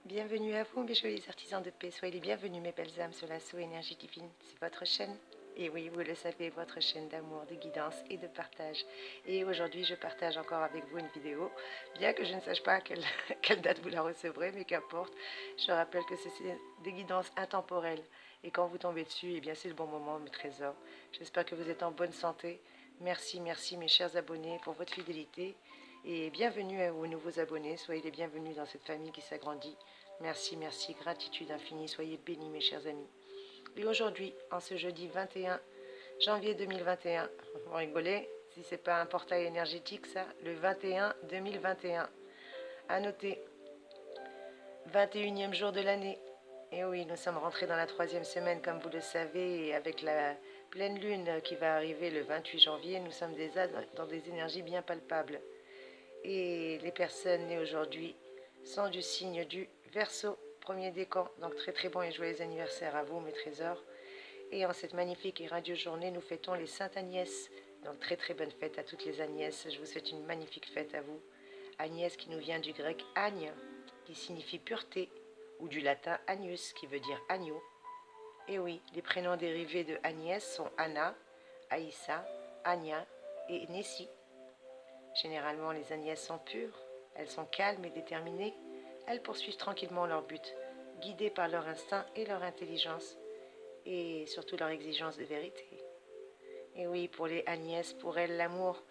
Bienvenue à vous, mes jolis artisans de paix. Soyez les bienvenus, mes belles âmes, sur l'assaut énergie divine. C'est votre chaîne. Et oui, vous le savez, votre chaîne d'amour, de guidance et de partage. Et aujourd'hui, je partage encore avec vous une vidéo, bien que je ne sache pas à quelle date vous la recevrez, mais qu'importe. Je rappelle que c'est des guidances intemporelles. Et quand vous tombez dessus, eh bien, c'est le bon moment, mes trésors. J'espère que vous êtes en bonne santé. Merci, merci, mes chers abonnés, pour votre fidélité. Et bienvenue aux nouveaux abonnés. Soyez les bienvenus dans cette famille qui s'agrandit. Merci, merci, gratitude infinie. Soyez bénis, mes chers amis. Et aujourd'hui, en ce jeudi 21 janvier 2021, vous rigolez, si c'est pas un portail énergétique, ça, le 21 2021. À noter, 21e jour de l'année. Et oui, nous sommes rentrés dans la 3e semaine, comme vous le savez, et avec la pleine lune qui va arriver le 28 janvier, nous sommes déjà dans des énergies bien palpables. Et les personnes nées aujourd'hui sont du signe du Verseau, premier décan. Donc très très bon et joyeux anniversaire à vous, mes trésors. Et en cette magnifique et radieuse journée, nous fêtons les Saintes Agnès. Donc très très bonne fête à toutes les Agnès. Je vous souhaite une magnifique fête à vous. Agnès qui nous vient du grec agne, qui signifie pureté, ou du latin agnus, qui veut dire agneau. Et oui, les prénoms dérivés de Agnès sont Anna, Aïssa, Anya et Nessie. Généralement, les Agnès sont pures, elles sont calmes et déterminées, elles poursuivent tranquillement leur but, guidées par leur instinct et leur intelligence, et surtout leur exigence de vérité. Et oui, pour les Agnès, pour elles, l'amour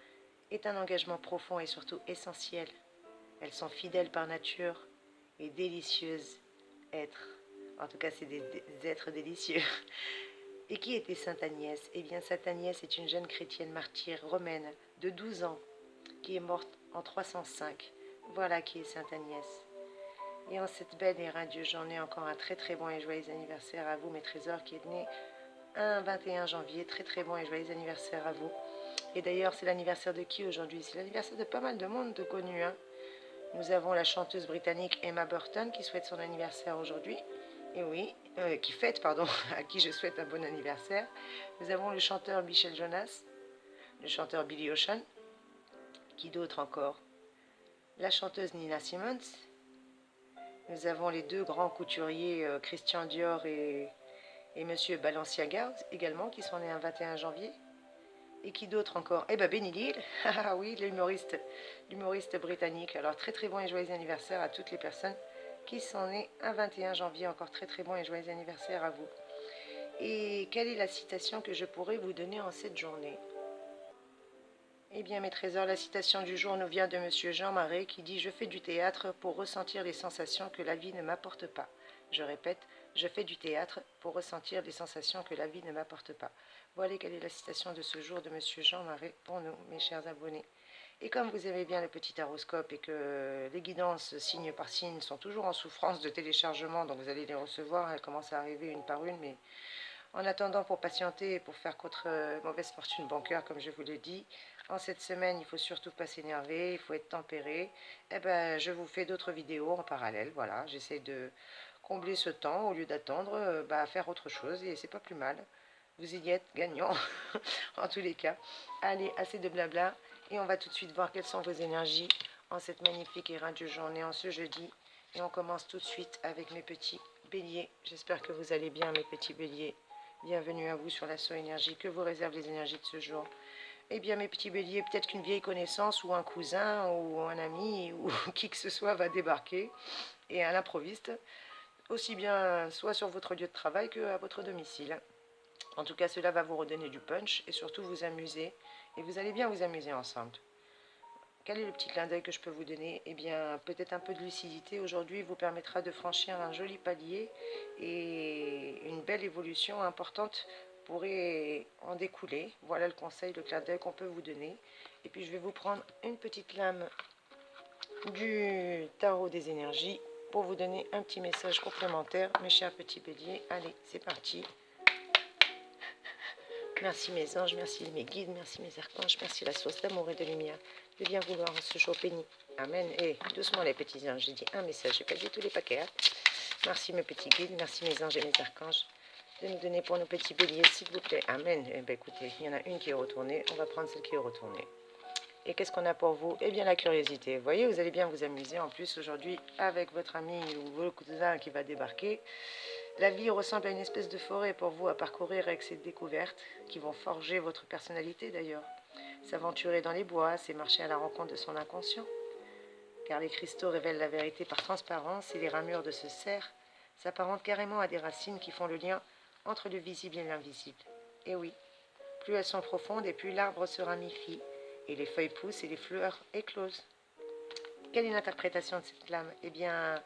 est un engagement profond et surtout essentiel. Elles sont fidèles par nature et délicieuses êtres. En tout cas, c'est des êtres délicieux. Et qui était Sainte Agnès? Eh bien, Sainte Agnès est une jeune chrétienne martyre romaine de 12 ans qui est morte en 305. Voilà qui est Sainte Agnès. Et en cette belle et radieuse journée, encore un très très bon et joyeux anniversaire à vous, mes trésors, qui est né un 21 janvier. Très très bon et joyeux anniversaire à vous. Et d'ailleurs, c'est l'anniversaire de qui aujourd'hui? C'est l'anniversaire de pas mal de monde de connus. Nous avons la chanteuse britannique Emma Burton qui souhaite son anniversaire aujourd'hui. Et oui, qui fête, pardon, à qui je souhaite un bon anniversaire. Nous avons le chanteur Michel Jonas, le chanteur Billy Ocean. Qui d'autre encore? La chanteuse Nina Simons. Nous avons les deux grands couturiers Christian Dior et Monsieur Balenciaga également qui sont nés un 21 janvier. Et qui d'autre encore? Eh ben Benny Hill, ah oui, l'humoriste britannique. Alors très très bon et joyeux anniversaire à toutes les personnes qui sont nées un 21 janvier. Encore très très bon et joyeux anniversaire à vous. Et quelle est la citation que je pourrais vous donner en cette journée? Eh bien, mes trésors, la citation du jour nous vient de Monsieur Jean Marais qui dit « Je fais du théâtre pour ressentir les sensations que la vie ne m'apporte pas. » Je répète, je fais du théâtre pour ressentir les sensations que la vie ne m'apporte pas. Voilà quelle est la citation de ce jour de Monsieur Jean Marais pour nous, mes chers abonnés. Et comme vous aimez bien le petit horoscope et que les guidances signe par signe sont toujours en souffrance de téléchargement, donc vous allez les recevoir, elles commencent à arriver une par une, mais en attendant, pour patienter et pour faire contre mauvaise fortune bancaire, comme je vous l'ai dit, en cette semaine, il ne faut surtout pas s'énerver, il faut être tempéré. Eh ben, je vous fais d'autres vidéos en parallèle, voilà. J'essaie de combler ce temps au lieu d'attendre, faire autre chose et c'est pas plus mal. Vous y êtes gagnant, en tous les cas. Allez, assez de blabla et on va tout de suite voir quelles sont vos énergies en cette magnifique et radieuse journée, en ce jeudi. Et on commence tout de suite avec mes petits béliers. J'espère que vous allez bien, mes petits béliers. Bienvenue à vous sur l'assaut énergie. Que vous réservent les énergies de ce jour? Eh bien, mes petits béliers, peut-être qu'une vieille connaissance ou un cousin ou un ami ou qui que ce soit va débarquer et à l'improviste, aussi bien soit sur votre lieu de travail qu'à votre domicile. En tout cas, cela va vous redonner du punch et surtout vous amuser. Et vous allez bien vous amuser ensemble. Quel est le petit clin d'œil que je peux vous donner? Eh bien, peut-être un peu de lucidité aujourd'hui vous permettra de franchir un joli palier et une belle évolution importante pourrait en découler. Voilà le conseil, le clin d'œil qu'on peut vous donner. Et puis, je vais vous prendre une petite lame du tarot des énergies pour vous donner un petit message complémentaire, mes chers petits béliers. Allez, c'est parti. Merci mes anges, merci mes guides, merci mes archanges, merci la source d'amour et de lumière de bien vouloir en ce jour béni. Amen. Et doucement les petits anges, j'ai dit un message, j'ai pas dit tous les paquets. Merci mes petits guides, merci mes anges et mes archanges de nous donner pour nos petits béliers, s'il vous plaît. Amen. Eh bien écoutez, il y en a une qui est retournée, on va prendre celle qui est retournée. Et qu'est-ce qu'on a pour vous? Eh bien, la curiosité. Vous voyez, vous allez bien vous amuser en plus aujourd'hui avec votre ami ou vos cousins qui va débarquer. La vie ressemble à une espèce de forêt pour vous à parcourir avec ces découvertes qui vont forger votre personnalité d'ailleurs. S'aventurer dans les bois, c'est marcher à la rencontre de son inconscient. Car les cristaux révèlent la vérité par transparence et les ramures de ce cerf s'apparentent carrément à des racines qui font le lien entre le visible et l'invisible. Et oui, plus elles sont profondes et plus l'arbre se ramifie, et les feuilles poussent et les fleurs éclosent. Quelle est l'interprétation de cette lame? Eh bien,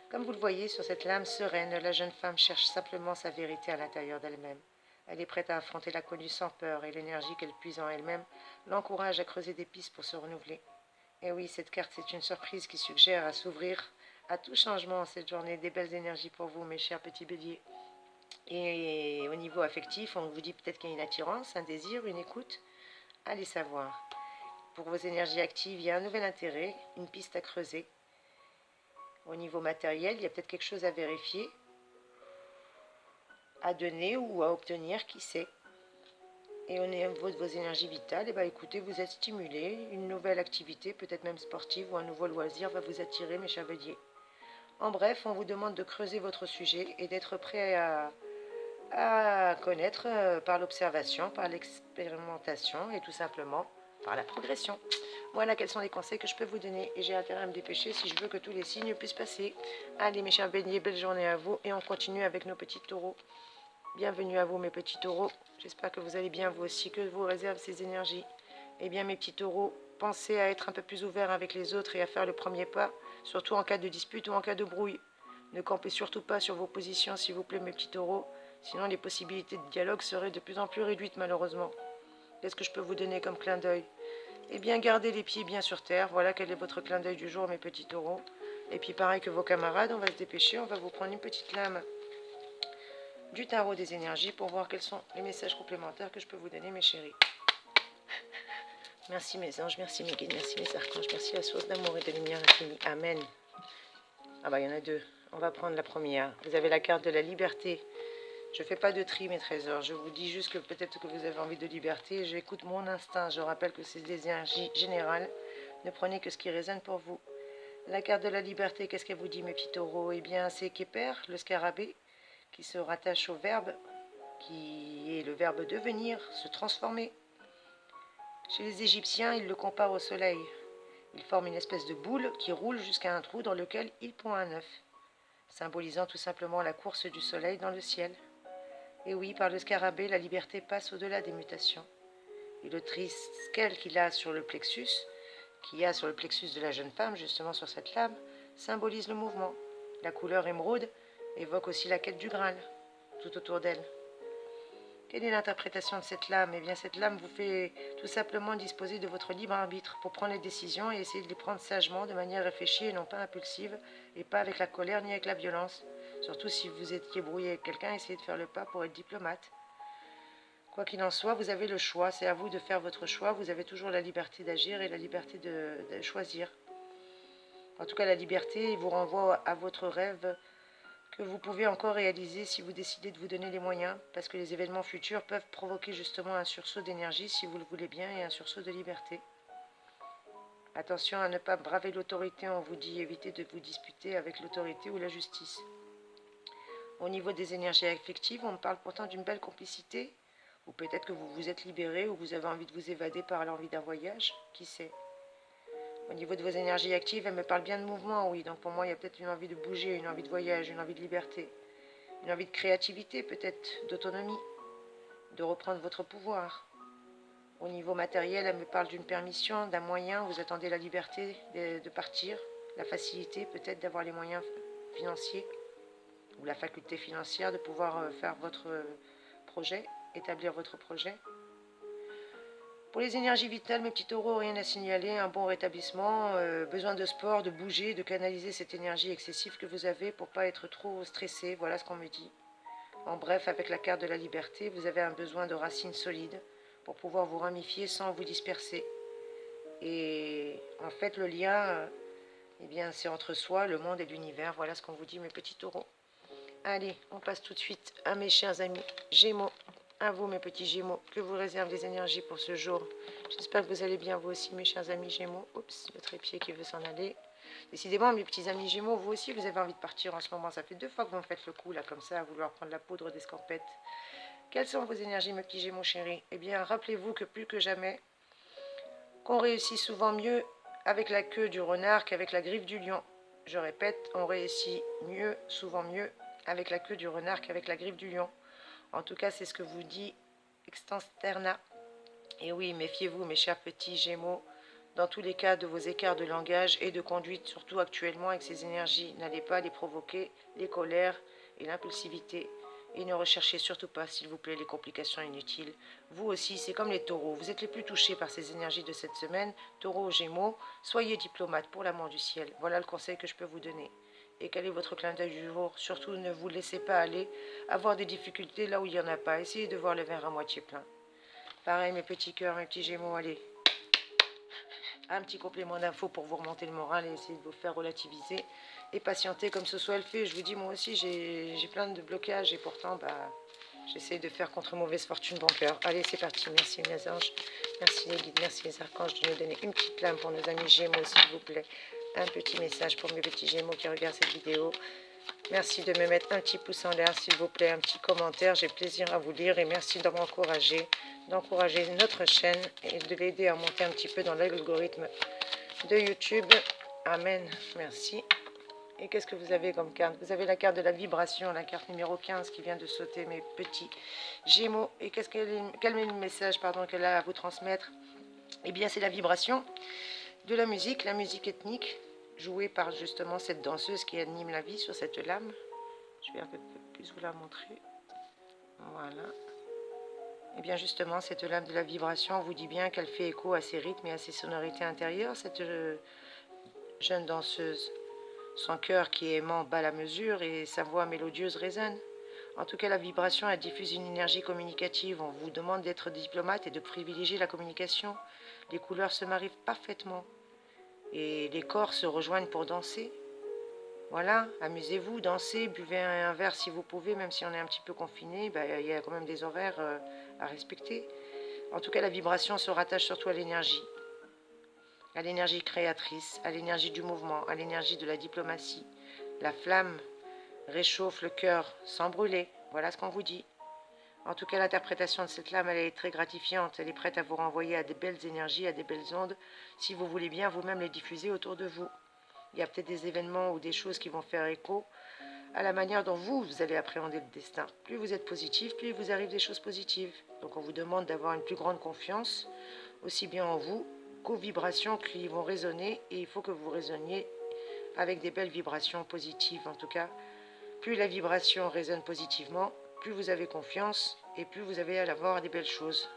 comme vous le voyez sur cette lame sereine, la jeune femme cherche simplement sa vérité à l'intérieur d'elle-même. Elle est prête à affronter l'inconnu sans peur et l'énergie qu'elle puise en elle-même l'encourage à creuser des pistes pour se renouveler. Et oui, cette carte, c'est une surprise qui suggère à s'ouvrir à tout changement en cette journée. Des belles énergies pour vous, mes chers petits béliers. Et au niveau affectif, on vous dit peut-être qu'il y a une attirance, un désir, une écoute. Allez savoir. Pour vos énergies actives, il y a un nouvel intérêt, une piste à creuser. Au niveau matériel, il y a peut-être quelque chose à vérifier, à donner ou à obtenir, qui sait. Et au niveau de vos énergies vitales, eh bien, écoutez, vous êtes stimulé. Une nouvelle activité, peut-être même sportive ou un nouveau loisir va vous attirer, mes chers béliers. En bref, on vous demande de creuser votre sujet et d'être prêt à connaître par l'observation, par l'expérimentation et tout simplement par la progression. Voilà quels sont les conseils que je peux vous donner et j'ai intérêt à me dépêcher si je veux que tous les signes puissent passer. Allez mes chers béliers, belle journée à vous et on continue avec nos petits taureaux. Bienvenue à vous mes petits taureaux, j'espère que vous allez bien vous aussi, que vous réservent ces énergies. Eh bien mes petits taureaux, pensez à être un peu plus ouverts avec les autres et à faire le premier pas, surtout en cas de dispute ou en cas de brouille. Ne campez surtout pas sur vos positions s'il vous plaît mes petits taureaux, sinon les possibilités de dialogue seraient de plus en plus réduites malheureusement. Qu'est-ce que je peux vous donner comme clin d'œil? Eh bien gardez les pieds bien sur terre, voilà quel est votre clin d'œil du jour mes petits taureaux. Et puis pareil que vos camarades, on va se dépêcher, on va vous prendre une petite lame du tarot des énergies pour voir quels sont les messages complémentaires que je peux vous donner mes chéris. Merci mes anges, merci mes guides, merci mes archanges, merci la source d'amour et de lumière infinie. Amen. Ah bah il y en a deux. On va prendre la première. Vous avez la carte de la liberté. Je ne fais pas de tri mes trésors. Je vous dis juste que peut-être que vous avez envie de liberté. J'écoute mon instinct. Je rappelle que c'est des énergies générales. Ne prenez que ce qui résonne pour vous. La carte de la liberté, qu'est-ce qu'elle vous dit mes petits taureaux? Eh bien c'est Képer, le scarabée, qui se rattache au verbe, qui est le verbe devenir, se transformer. Chez les Égyptiens, ils le comparent au soleil. Il forme une espèce de boule qui roule jusqu'à un trou dans lequel il pond un œuf, symbolisant tout simplement la course du soleil dans le ciel. Et oui, par le scarabée, la liberté passe au-delà des mutations. Et le triskel qu'il a sur le plexus, de la jeune femme, justement sur cette lame, symbolise le mouvement. La couleur émeraude évoque aussi la quête du Graal, tout autour d'elle. Quelle est l'interprétation de cette lame? Eh bien, cette lame vous fait tout simplement disposer de votre libre arbitre pour prendre les décisions et essayer de les prendre sagement, de manière réfléchie et non pas impulsive, et pas avec la colère ni avec la violence. Surtout si vous étiez brouillé avec quelqu'un, essayez de faire le pas pour être diplomate. Quoi qu'il en soit, vous avez le choix, c'est à vous de faire votre choix, vous avez toujours la liberté d'agir et la liberté de choisir. En tout cas, la liberté vous renvoie à votre rêve que vous pouvez encore réaliser si vous décidez de vous donner les moyens, parce que les événements futurs peuvent provoquer justement un sursaut d'énergie si vous le voulez bien et un sursaut de liberté. Attention à ne pas braver l'autorité, on vous dit évitez de vous disputer avec l'autorité ou la justice. Au niveau des énergies affectives, on me parle pourtant d'une belle complicité, ou peut-être que vous vous êtes libéré ou vous avez envie de vous évader par l'envie d'un voyage, qui sait. Au niveau de vos énergies actives, elle me parle bien de mouvement, oui, donc pour moi il y a peut-être une envie de bouger, une envie de voyage, une envie de liberté. Une envie de créativité, peut-être d'autonomie, de reprendre votre pouvoir. Au niveau matériel, elle me parle d'une permission, d'un moyen, vous attendez la liberté de partir, la facilité peut-être d'avoir les moyens financiers ou la faculté financière de pouvoir faire votre projet, établir votre projet. Pour les énergies vitales, mes petits taureaux, rien à signaler, un bon rétablissement, besoin de sport, de bouger, de canaliser cette énergie excessive que vous avez pour ne pas être trop stressé, voilà ce qu'on me dit. En bref, avec la carte de la liberté, vous avez un besoin de racines solides pour pouvoir vous ramifier sans vous disperser. Et en fait, le lien, eh bien, c'est entre soi, le monde et l'univers. Voilà ce qu'on vous dit, mes petits taureaux. Allez, on passe tout de suite à mes chers amis Gémeaux. À vous, mes petits Gémeaux, que vous réservent les énergies pour ce jour. J'espère que vous allez bien, vous aussi, mes chers amis Gémeaux. Oups, le trépied qui veut s'en aller. Décidément, mes petits amis Gémeaux, vous aussi, vous avez envie de partir en ce moment. Ça fait 2 fois que vous me faites le coup, là, comme ça, à vouloir prendre la poudre d'escampette. Quelles sont vos énergies, mes petits Gémeaux chéris? Eh bien, rappelez-vous que plus que jamais, qu'on réussit souvent mieux avec la queue du renard qu'avec la griffe du lion. Je répète, on réussit mieux, souvent mieux, avec la queue du renard qu'avec la griffe du lion. En tout cas, c'est ce que vous dit Extensterna. Et oui, méfiez-vous, mes chers petits Gémeaux, dans tous les cas de vos écarts de langage et de conduite, surtout actuellement avec ces énergies. N'allez pas les provoquer, les colères et l'impulsivité. Et ne recherchez surtout pas, s'il vous plaît, les complications inutiles. Vous aussi, c'est comme les taureaux. Vous êtes les plus touchés par ces énergies de cette semaine. Taureaux, Gémeaux, soyez diplomates pour l'amour du ciel. Voilà le conseil que je peux vous donner. Et quel est votre clin d'œil du jour? Surtout, ne vous laissez pas aller avoir des difficultés là où il n'y en a pas. Essayez de voir le verre à moitié plein. Pareil, mes petits cœurs, mes petits Gémeaux, allez. Un petit complément d'infos pour vous remonter le moral et essayer de vous faire relativiser et patienter comme ce soit le fait. Je vous dis, moi aussi, j'ai plein de blocages et pourtant, j'essaie de faire contre mauvaise fortune bon cœur. Allez, c'est parti. Merci mes anges, merci les guides, merci les archanges de nous donner une petite lame pour nos amis Gémeaux, s'il vous plaît. Un petit message pour mes petits Gémeaux qui regardent cette vidéo. Merci de me mettre un petit pouce en l'air, s'il vous plaît, un petit commentaire. J'ai plaisir à vous lire et merci de m'encourager, d'encourager notre chaîne et de l'aider à monter un petit peu dans l'algorithme de YouTube. Amen. Merci. Et qu'est-ce que vous avez comme carte? Vous avez la carte de la vibration, la carte numéro 15 qui vient de sauter, mes petits Gémeaux. Et quel est le message qu'elle a à vous transmettre? Eh bien, c'est la vibration de la musique ethnique, jouée par justement cette danseuse qui anime la vie sur cette lame. Je vais un peu plus vous la montrer. Voilà. Et bien justement, cette lame de la vibration, on vous dit bien qu'elle fait écho à ses rythmes et à ses sonorités intérieures. Cette jeune danseuse, son cœur qui est aimant bat la mesure et sa voix mélodieuse résonne. En tout cas, la vibration, elle diffuse une énergie communicative. On vous demande d'être diplomate et de privilégier la communication. Les couleurs se marient parfaitement. Et les corps se rejoignent pour danser. Voilà, amusez-vous, dansez, buvez un verre si vous pouvez, même si on est un petit peu confiné, il y a quand même des horaires à respecter. En tout cas, la vibration se rattache surtout à l'énergie créatrice, à l'énergie du mouvement, à l'énergie de la diplomatie. La flamme réchauffe le cœur sans brûler, voilà ce qu'on vous dit. En tout cas, l'interprétation de cette lame, elle est très gratifiante. Elle est prête à vous renvoyer à des belles énergies, à des belles ondes, si vous voulez bien vous-même les diffuser autour de vous. Il y a peut-être des événements ou des choses qui vont faire écho à la manière dont vous allez appréhender le destin. Plus vous êtes positif, plus il vous arrive des choses positives. Donc on vous demande d'avoir une plus grande confiance, aussi bien en vous qu'aux vibrations qui vont résonner. Et il faut que vous résonniez avec des belles vibrations positives. En tout cas, plus la vibration résonne positivement, plus vous avez confiance et plus vous avez à avoir des belles choses.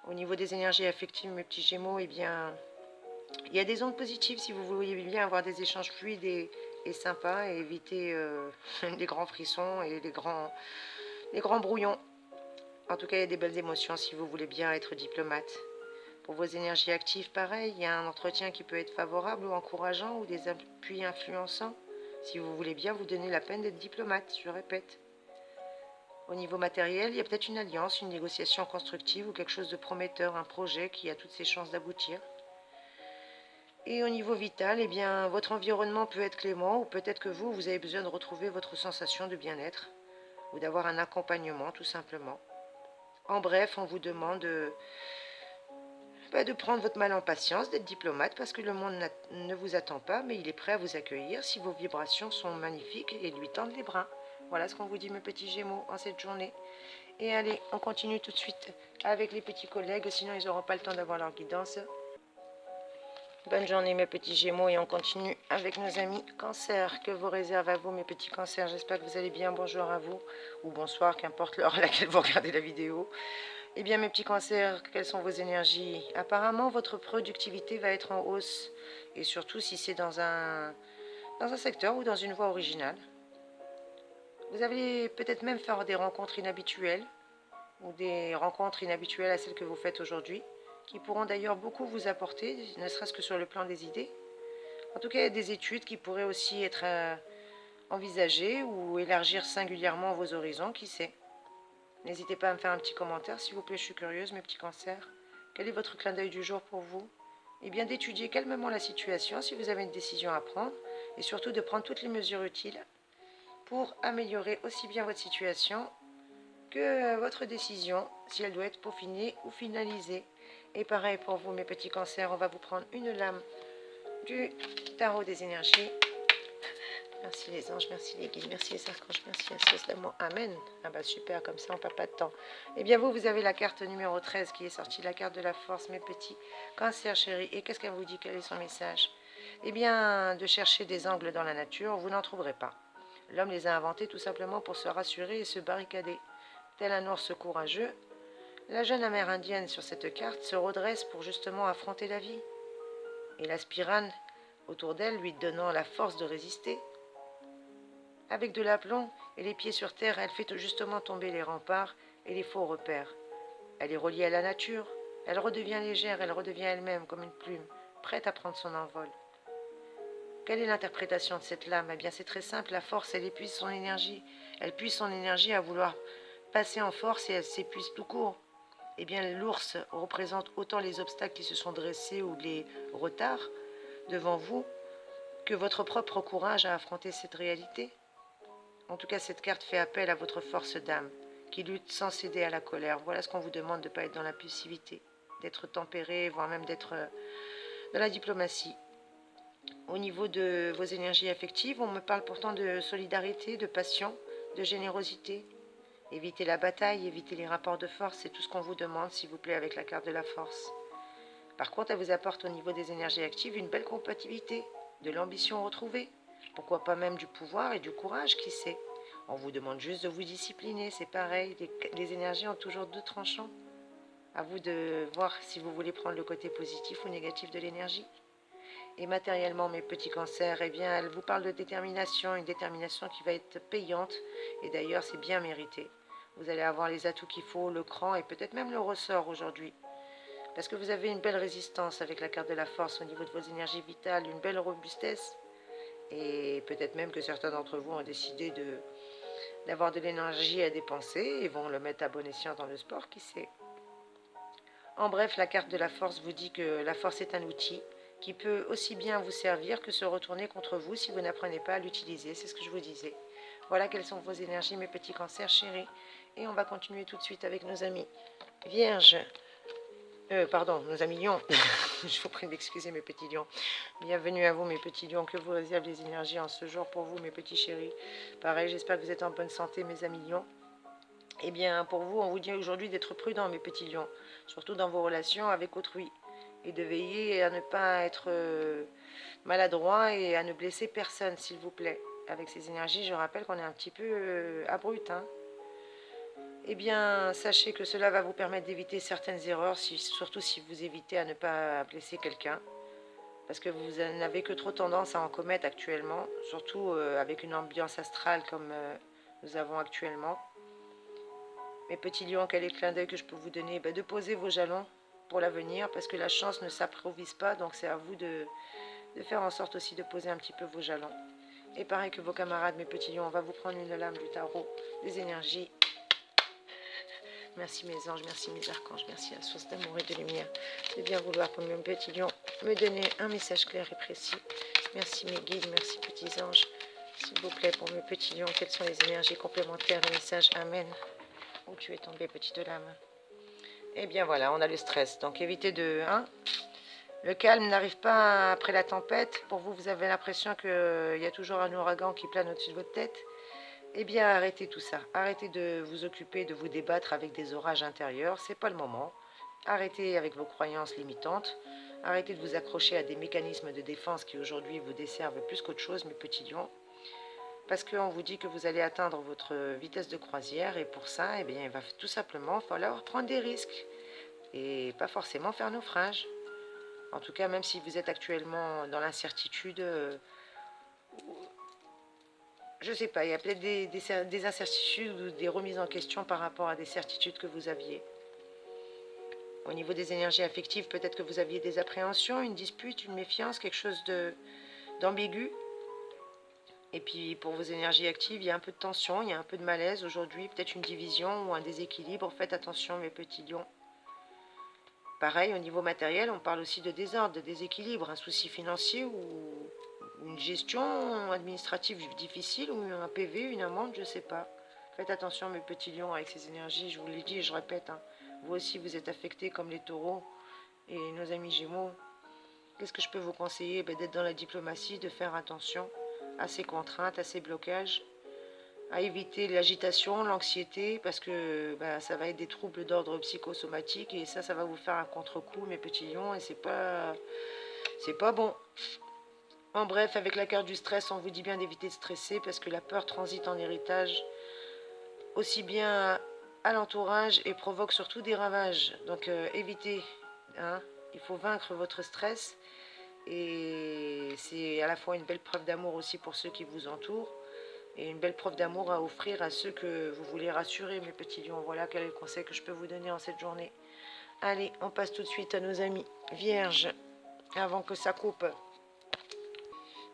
Au niveau des énergies affectives, mes petits Gémeaux, eh bien, il y a des ondes positives si vous voulez bien avoir des échanges fluides et sympas et éviter les grands frissons et les grands brouillons. En tout cas, il y a des belles émotions si vous voulez bien être diplomate. Pour vos énergies actives, pareil, il y a un entretien qui peut être favorable ou encourageant ou des appuis influençants. Si vous voulez bien vous donner la peine d'être diplomate, je répète. Au niveau matériel, il y a peut-être une alliance, une négociation constructive ou quelque chose de prometteur, un projet qui a toutes ses chances d'aboutir. Et au niveau vital, eh bien, votre environnement peut être clément ou peut-être que vous avez besoin de retrouver votre sensation de bien-être ou d'avoir un accompagnement tout simplement. En bref, on vous demande de prendre votre mal en patience, d'être diplomate parce que le monde ne vous attend pas, mais il est prêt à vous accueillir si vos vibrations sont magnifiques et lui tendent les bras. Voilà ce qu'on vous dit, mes petits Gémeaux, en cette journée. Et allez, on continue tout de suite avec les petits collègues, sinon ils n'auront pas le temps d'avoir leur guidance. Bonne journée mes petits Gémeaux et on continue avec nos amis Cancer. Que vous réserve à vous mes petits Cancers? J'espère que vous allez bien. Bonjour à vous ou bonsoir, qu'importe l'heure à laquelle vous regardez la vidéo. Eh bien mes petits Cancers, quelles sont vos énergies? Apparemment votre productivité va être en hausse et surtout si c'est dans un secteur ou dans une voie originale. Vous allez peut-être même faire des rencontres inhabituelles ou des rencontres inhabituelles à celles que vous faites aujourd'hui, qui pourront d'ailleurs beaucoup vous apporter, ne serait-ce que sur le plan des idées. En tout cas, il y a des études qui pourraient aussi être envisagées ou élargir singulièrement vos horizons, qui sait. N'hésitez pas à me faire un petit commentaire, s'il vous plaît, je suis curieuse, mes petits Cancers. Quel est votre clin d'œil du jour pour vous? Eh bien, d'étudier calmement la situation si vous avez une décision à prendre et surtout de prendre toutes les mesures utiles pour améliorer aussi bien votre situation que votre décision, si elle doit être peaufinée ou finalisée. Et pareil pour vous, mes petits cancers, on va vous prendre une lame du tarot des énergies. Merci les anges, merci les guides, merci les archanges, merci la source d'amour. Amen. Ah bah super, comme ça on perd pas de temps. Eh bien vous avez la carte numéro 13 qui est sortie, la carte de la force, mes petits cancers chéris. Et qu'est-ce qu'elle vous dit? Quel est son message? Eh bien, de chercher des angles dans la nature, vous n'en trouverez pas. L'homme les a inventés tout simplement pour se rassurer et se barricader. Tel un ours courageux, la jeune amérindienne sur cette carte se redresse pour justement affronter la vie. Et la spirale autour d'elle lui donnant la force de résister. Avec de l'aplomb et les pieds sur terre, elle fait justement tomber les remparts et les faux repères. Elle est reliée à la nature, elle redevient légère, elle redevient elle-même comme une plume, prête à prendre son envol. Quelle est l'interprétation de cette lame? Eh bien c'est très simple, la force, elle épuise son énergie. Elle puise son énergie à vouloir passer en force et elle s'épuise tout court. Eh bien l'ours représente autant les obstacles qui se sont dressés ou les retards devant vous que votre propre courage à affronter cette réalité. En tout cas, cette carte fait appel à votre force d'âme, qui lutte sans céder à la colère. Voilà ce qu'on vous demande, de ne pas être dans l'impulsivité, d'être tempéré, voire même d'être dans la diplomatie. Au niveau de vos énergies affectives, on me parle pourtant de solidarité, de passion, de générosité. Évitez la bataille, évitez les rapports de force, c'est tout ce qu'on vous demande, s'il vous plaît, avec la carte de la force. Par contre, elle vous apporte au niveau des énergies actives une belle compatibilité, de l'ambition retrouvée. Pourquoi pas même du pouvoir et du courage, qui sait? On vous demande juste de vous discipliner, c'est pareil, les énergies ont toujours deux tranchants. À vous de voir si vous voulez prendre le côté positif ou négatif de l'énergie. Et matériellement, mes petits cancers, eh bien, elle vous parle de détermination, une détermination qui va être payante. Et d'ailleurs, c'est bien mérité. Vous allez avoir les atouts qu'il faut, le cran et peut-être même le ressort aujourd'hui. Parce que vous avez une belle résistance avec la carte de la force au niveau de vos énergies vitales, une belle robustesse. Et peut-être même que certains d'entre vous ont décidé d'avoir de l'énergie à dépenser et vont le mettre à bon escient dans le sport, qui sait. En bref, la carte de la force vous dit que la force est un outil qui peut aussi bien vous servir que se retourner contre vous si vous n'apprenez pas à l'utiliser. C'est ce que je vous disais. Voilà quelles sont vos énergies, mes petits cancers chéris. Et on va continuer tout de suite avec nos amis vierges. Pardon, nos amis lions. Je vous prie d'excuser, mes petits lions. Bienvenue à vous, mes petits lions. Que vous réservent les énergies en ce jour pour vous, mes petits chéris. Pareil, j'espère que vous êtes en bonne santé, mes amis lions. Eh bien, pour vous, on vous dit aujourd'hui d'être prudent, mes petits lions. Surtout dans vos relations avec autrui. Et de veiller à ne pas être maladroit et à ne blesser personne, s'il vous plaît. Avec ces énergies, je rappelle qu'on est un petit peu abrupt, hein. Eh bien, sachez que cela va vous permettre d'éviter certaines erreurs, surtout si vous évitez à ne pas blesser quelqu'un. Parce que vous n'avez que trop tendance à en commettre actuellement, surtout avec une ambiance astrale comme nous avons actuellement. Mes petits lions, quel est le clin d'œil que je peux vous donner? De poser vos jalons pour l'avenir, parce que la chance ne s'improvise pas, donc c'est à vous de faire en sorte aussi de poser un petit peu vos jalons. Et pareil que vos camarades, mes petits lions, on va vous prendre une lame du tarot, des énergies. Merci mes anges, merci mes archanges, merci à la source d'amour et de lumière, de bien vouloir pour mes petits lions me donner un message clair et précis. Merci mes guides, merci petits anges. S'il vous plaît, pour mes petits lions, quelles sont les énergies complémentaires et messages? Amen. Où tu es tombé, petite lame? Eh bien voilà, on a le stress, donc évitez de... Le calme n'arrive pas après la tempête. Pour vous, vous avez l'impression qu'il y a toujours un ouragan qui plane au-dessus de votre tête. Eh bien, arrêtez tout ça. Arrêtez de vous occuper, de vous débattre avec des orages intérieurs. C'est pas le moment. Arrêtez avec vos croyances limitantes. Arrêtez de vous accrocher à des mécanismes de défense qui aujourd'hui vous desservent plus qu'autre chose, mes petits lions. Parce qu'on vous dit que vous allez atteindre votre vitesse de croisière. Et pour ça, eh bien, il va tout simplement falloir prendre des risques. Et pas forcément faire naufrage. En tout cas, même si vous êtes actuellement dans l'incertitude, je ne sais pas, il y a peut-être des incertitudes ou des remises en question par rapport à des certitudes que vous aviez. Au niveau des énergies affectives, peut-être que vous aviez des appréhensions, une dispute, une méfiance, quelque chose d'ambigu. Et puis pour vos énergies actives, il y a un peu de tension, il y a un peu de malaise aujourd'hui, peut-être une division ou un déséquilibre. Faites attention, mes petits lions. Pareil, au niveau matériel, on parle aussi de désordre, de déséquilibre, un souci financier ou une gestion administrative difficile ou un PV, une amende, je ne sais pas. Faites attention mes petits lions avec ces énergies, je vous l'ai dit et je répète, hein. Vous aussi vous êtes affectés comme les taureaux et nos amis gémeaux. Qu'est-ce que je peux vous conseiller? D'être dans la diplomatie, de faire attention à ces contraintes, à ces blocages, à éviter l'agitation, l'anxiété, parce que ça va être des troubles d'ordre psychosomatique et ça va vous faire un contre-coup, mes petits lions, et c'est pas bon. En bref, avec la carte du stress, on vous dit bien d'éviter de stresser parce que la peur transite en héritage, aussi bien à l'entourage et provoque surtout des ravages. Donc évitez, hein, il faut vaincre votre stress et c'est à la fois une belle preuve d'amour aussi pour ceux qui vous entourent et une belle preuve d'amour à offrir à ceux que vous voulez rassurer, mes petits lions. Voilà quel est le conseil que je peux vous donner en cette journée. Allez, on passe tout de suite à nos amis vierges avant que ça coupe.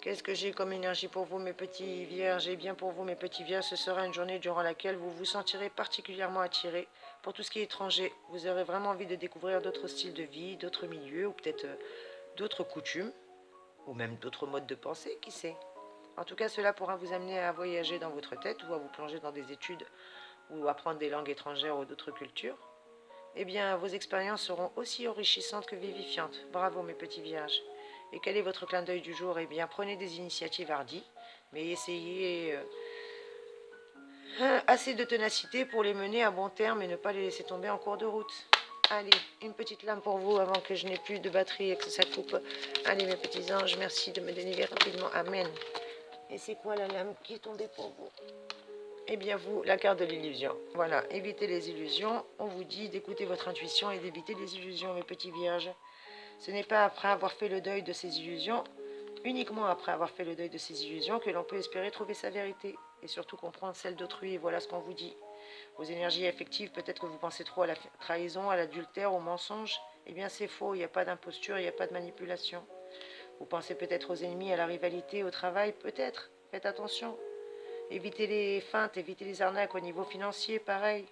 Qu'est-ce que j'ai comme énergie pour vous, mes petits vierges? Eh bien, pour vous, mes petits vierges, ce sera une journée durant laquelle vous vous sentirez particulièrement attiré pour tout ce qui est étranger. Vous aurez vraiment envie de découvrir d'autres styles de vie, d'autres milieux, ou peut-être d'autres coutumes, ou même d'autres modes de pensée, qui sait. En tout cas, cela pourra vous amener à voyager dans votre tête ou à vous plonger dans des études ou apprendre des langues étrangères ou d'autres cultures. Eh bien, vos expériences seront aussi enrichissantes que vivifiantes. Bravo, mes petits vierges. Et quel est votre clin d'œil du jour? Eh bien, prenez des initiatives hardies, mais essayez assez de ténacité pour les mener à bon terme et ne pas les laisser tomber en cours de route. Allez, une petite lame pour vous avant que je n'ai plus de batterie et que ça coupe. Allez, mes petits anges, merci de me délivrer rapidement. Amen. Et c'est quoi la lame qui est tombée pour vous? Eh bien, vous, la carte de l'illusion. Voilà, évitez les illusions. On vous dit d'écouter votre intuition et d'éviter les illusions, mes petits vierges. Ce n'est pas après avoir fait le deuil de ces illusions, uniquement après avoir fait le deuil de ces illusions, que l'on peut espérer trouver sa vérité et surtout comprendre celle d'autrui. Et voilà ce qu'on vous dit. Vos énergies affectives, peut-être que vous pensez trop à la trahison, à l'adultère, au mensonge. Eh bien, c'est faux. Il n'y a pas d'imposture, il n'y a pas de manipulation. Vous pensez peut-être aux ennemis, à la rivalité, au travail, peut-être. Faites attention. Évitez les feintes, évitez les arnaques au niveau financier, pareil.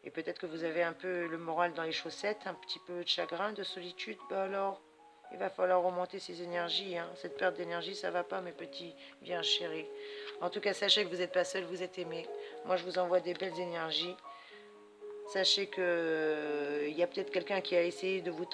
Et peut-être que vous avez un peu le moral dans les chaussettes, un petit peu de chagrin, de solitude. Alors, il va falloir remonter ces énergies. Hein. Cette perte d'énergie, ça va pas, mes petits bien chéris. En tout cas, sachez que vous n'êtes pas seuls, vous êtes aimés. Moi, je vous envoie des belles énergies. Sachez que il y a peut-être quelqu'un qui a essayé de vous